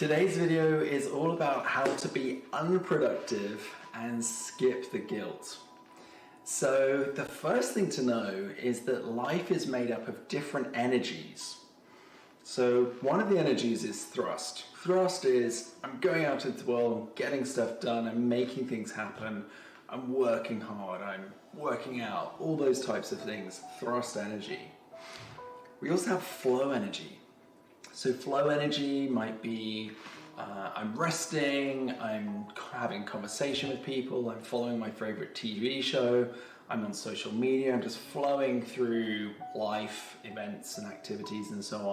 Today's video is all about how to be unproductive and skip the guilt. So the first thing to know is that life is made up of different energies. So one of the energies is thrust. Thrust is I'm going out into the world, I'm getting stuff done, I'm making things happen, I'm working hard, I'm working out, all those types of things, thrust energy. We also have flow energy. So flow energy might be I'm resting, I'm having conversation with people, I'm following my favorite TV show, I'm on social media, I'm just flowing through life, events and activities and so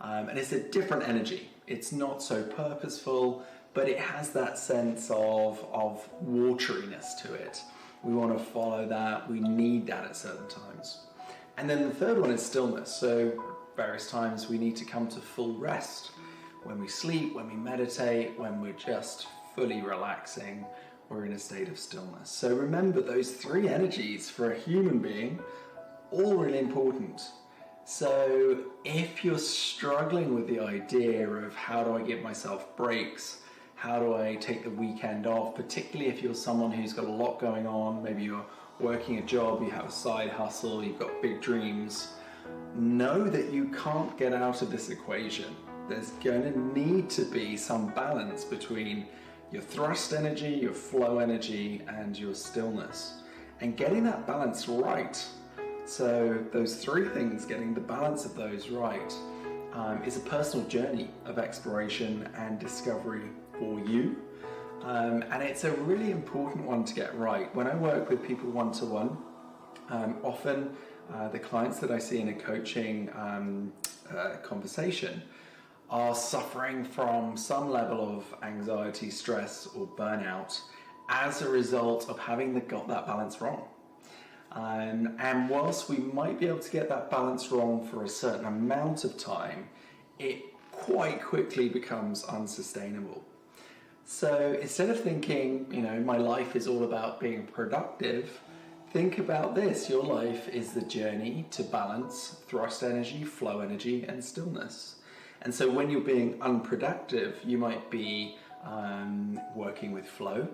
on. And it's a different energy. It's not so purposeful, but it has that sense of wateriness to it. We want to follow that, we need that at certain times. And then the third one is stillness. So various times we need to come to full rest. When we sleep, when we meditate, when we're just fully relaxing, we're in a state of stillness. So remember those three energies for a human being, all really important. So if you're struggling with the idea of how do I give myself breaks, how do I take the weekend off, particularly if you're someone who's got a lot going on, maybe you're working a job, you have a side hustle, you've got big dreams, know that you can't get out of this equation. There's going to need to be some balance between your thrust energy, your flow energy, and your stillness. And getting that balance right, so those three things, getting the balance of those right, is a personal journey of exploration and discovery for you. And it's a really important one to get right. When I work with people one-to-one, often the clients that I see in a coaching conversation are suffering from some level of anxiety, stress, or burnout as a result of having got that balance wrong. And whilst we might be able to get that balance wrong for a certain amount of time, it quite quickly becomes unsustainable. So instead of thinking, my life is all about being productive, think about this. Your life is the journey to balance thrust energy, flow energy, and stillness. And so when you're being unproductive, you might be working with flow,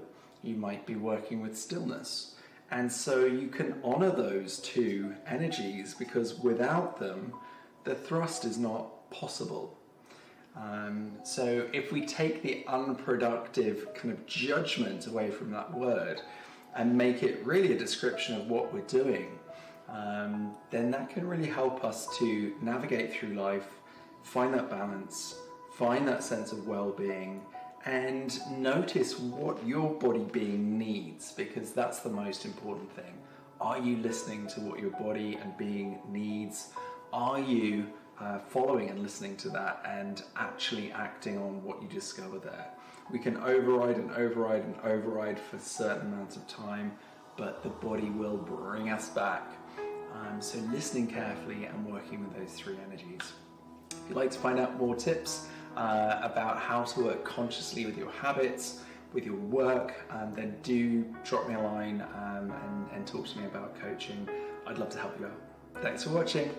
you might be working with stillness. And so you can honor those two energies because without them, the thrust is not possible. So if we take the unproductive kind of judgment away from that word and make it really a description of what we're doing, then that can really help us to navigate through life, find that balance, find that sense of well-being, and notice what your body being needs, because that's the most important thing. Are you listening to what your body and being needs? Are you following and listening to that and actually acting on what you discover there? We can override and override and override for certain amounts of time, but the body will bring us back. So listening carefully and working with those three energies. If you'd like to find out more tips about how to work consciously with your habits, with your work, then do drop me a line and talk to me about coaching. I'd love to help you out. Thanks for watching.